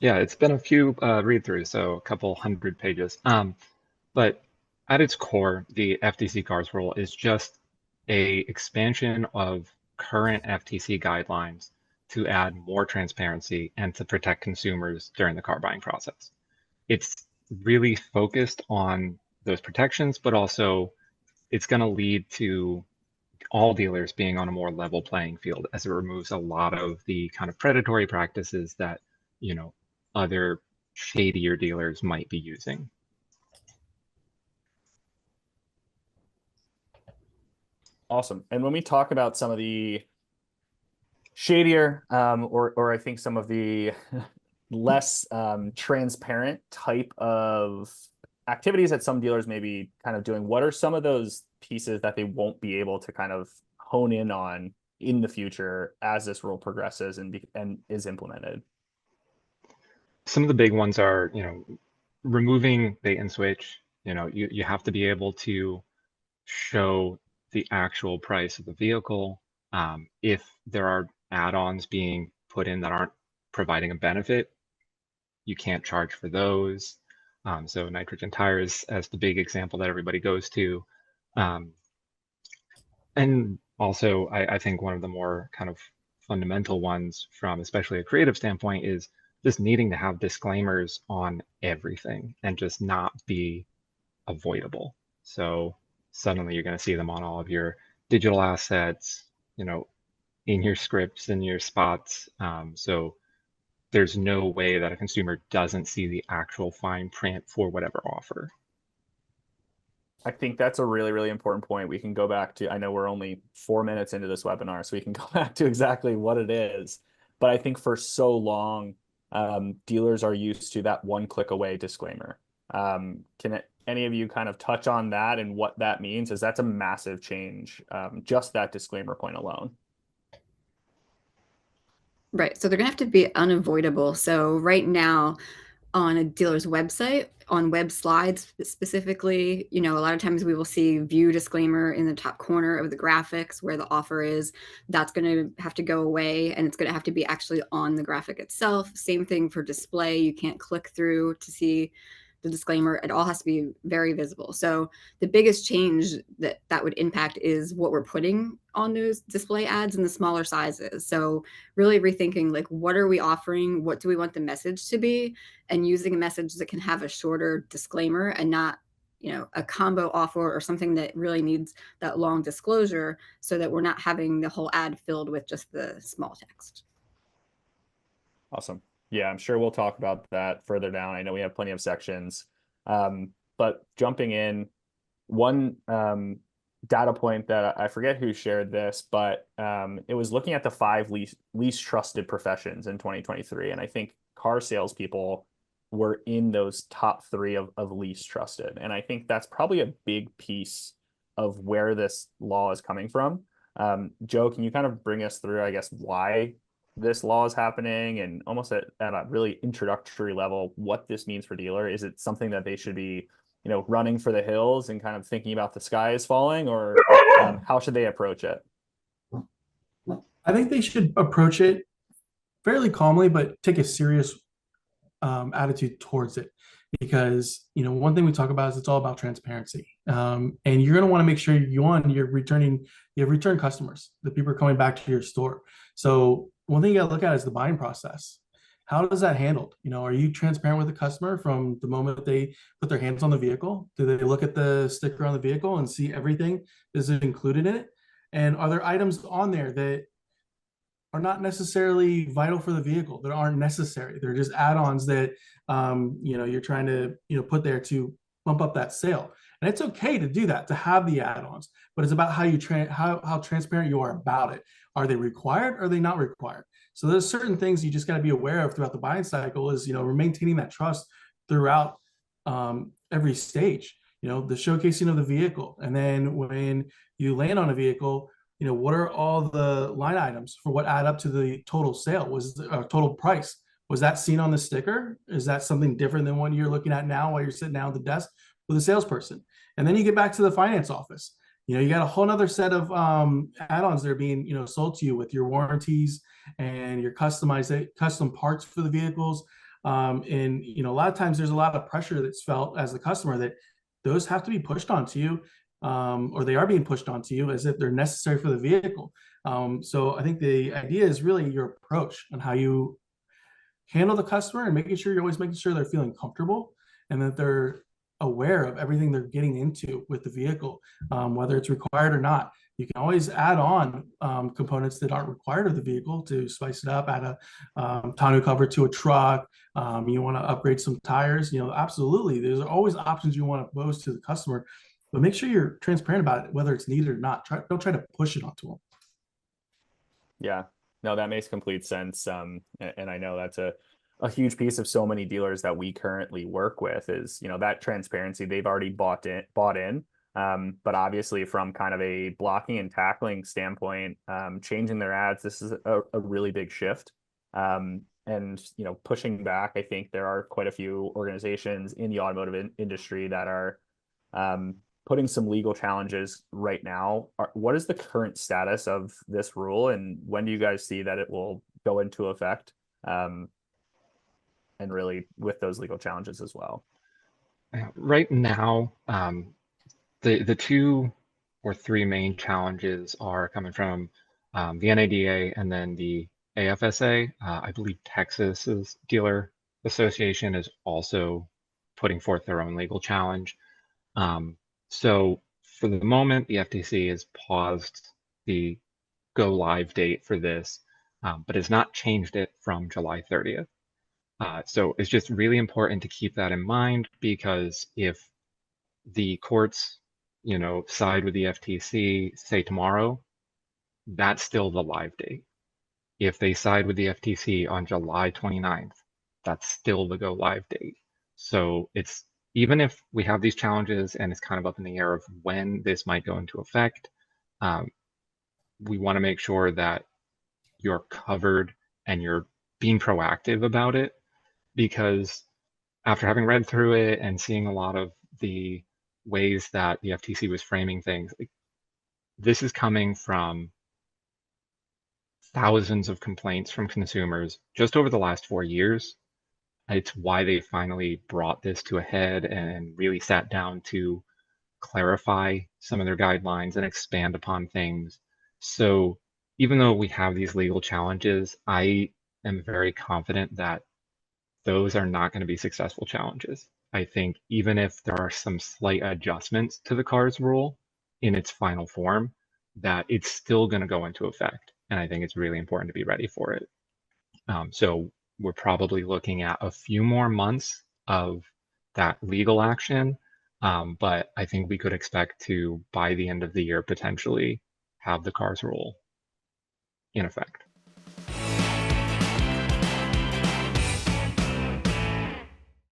Yeah, it's been a few read-throughs, so a couple hundred pages. But at its core, the FTC CARS rule is just a expansion of current FTC guidelines to add more transparency and to protect consumers during the car buying process. It's really focused on those protections, but also it's going to lead to all dealers being on a more level playing field as it removes a lot of the kind of predatory practices that, you know, other shadier dealers might be using. Awesome. And when we talk about some of the shadier, or I think some of the less transparent type of activities that some dealers may be kind of doing, what are some of those pieces that they won't be able to kind of hone in on in the future as this rule progresses and is implemented? Some of the big ones are, removing bait and switch. You have to be able to show the actual price of the vehicle. If there are add-ons being put in that aren't providing a benefit, you can't charge for those. So nitrogen tires as the big example that everybody goes to. And also, I think one of the more kind of fundamental ones from especially a creative standpoint is just needing to have disclaimers on everything and just not be avoidable. So suddenly you're going to see them on all of your digital assets, in your scripts and your spots. So there's no way that a consumer doesn't see the actual fine print for whatever offer. I think that's a really, really important point. We can go back to, I know we're only 4 minutes into this webinar, so we can go back to exactly what it is. But I think for so long, dealers are used to that one click away disclaimer. Any of you kind of touch on that and what that means? As that's a massive change, just that disclaimer point alone. Right. So they're going to have to be unavoidable. So right now on a dealer's website, on web slides specifically, a lot of times we will see view disclaimer in the top corner of the graphics where the offer is. That's going to have to go away, and it's going to have to be actually on the graphic itself. Same thing for display. You can't click through to see the disclaimer. It all has to be very visible. So the biggest change that would impact is what we're putting on those display ads in the smaller sizes. So really rethinking, like, what are we offering? What do we want the message to be? And using a message that can have a shorter disclaimer and not, a combo offer or something that really needs that long disclosure, so that we're not having the whole ad filled with just the small text. Awesome. Yeah, I'm sure we'll talk about that further down. I know we have plenty of sections. But jumping in, one data point that I forget who shared this, but it was looking at the 5 least trusted professions in 2023. And I think car salespeople were in those top 3 of least trusted. And I think that's probably a big piece of where this law is coming from. Joe, can you kind of bring us through, I guess, why this law is happening, and almost at a really introductory level, what this means for dealer? Is it something that they should be, running for the hills and kind of thinking about the sky is falling, or how should they approach it? I think they should approach it fairly calmly, but take a serious attitude towards it, because one thing we talk about is it's all about transparency, and you're going to want to make sure you have return customers, the people are coming back to your store. So one thing you got to look at is the buying process. How is that handled? Are you transparent with the customer from the moment they put their hands on the vehicle? Do they look at the sticker on the vehicle and see everything is included in it? And are there items on there that are not necessarily vital for the vehicle, that aren't necessary? They're just add-ons that you're trying to put there to bump up that sale. And it's okay to do that, to have the add-ons, but it's about how you how transparent you are about it. Are they required? Or are they not required? So there's certain things you just got to be aware of throughout the buying cycle. Is we're maintaining that trust throughout every stage. The showcasing of the vehicle, and then when you land on a vehicle, what are all the line items for what add up to the total sale? Was total price? Was that seen on the sticker? Is that something different than what you're looking at now while you're sitting down at the desk with a salesperson? And then you get back to the finance office. You got a whole other set of add-ons that are being sold to you with your warranties and your custom parts for the vehicles. And a lot of times there's a lot of pressure that's felt as the customer that those have to be pushed onto you, or they are being pushed onto you as if they're necessary for the vehicle. So I think the idea is really your approach and how you handle the customer, and making sure you're always making sure they're feeling comfortable and that they're aware of everything they're getting into with the vehicle, whether it's required or not. You can always add on components that aren't required of the vehicle to spice it up, add a tonneau cover to a truck. You want to upgrade some tires, absolutely. There's always options you want to pose to the customer, but make sure you're transparent about it, whether it's needed or not. Don't try to push it onto them. Yeah, no, that makes complete sense. And I know that's a huge piece of so many dealers that we currently work with is, that transparency. They've already bought in. But obviously from kind of a blocking and tackling standpoint, changing their ads, this is a really big shift. And, pushing back, I think there are quite a few organizations in the automotive industry that are putting some legal challenges right now. What is the current status of this rule, and when do you guys see that it will go into effect? And really with those legal challenges as well. Right now, the 2 or 3 main challenges are coming from the NADA and then the AFSA. I believe Texas's dealer association is also putting forth their own legal challenge. So for the moment, the FTC has paused the go live date for this, but has not changed it from July 30th. So it's just really important to keep that in mind, because if the courts, side with the FTC, say tomorrow, that's still the live date. If they side with the FTC on July 29th, that's still the go live date. So it's, even if we have these challenges and it's kind of up in the air of when this might go into effect, we want to make sure that you're covered and you're being proactive about it, because after having read through it and seeing a lot of the ways that the FTC was framing things, this is coming from thousands of complaints from consumers just over the last 4 years. It's why they finally brought this to a head and really sat down to clarify some of their guidelines and expand upon things. So even though we have these legal challenges, I am very confident that those are not going to be successful challenges. I think even if there are some slight adjustments to the CARS rule in its final form, that it's still going to go into effect. And I think it's really important to be ready for it. So we're probably looking at a few more months of that legal action. But I think we could expect to, by the end of the year, potentially have the CARS rule in effect.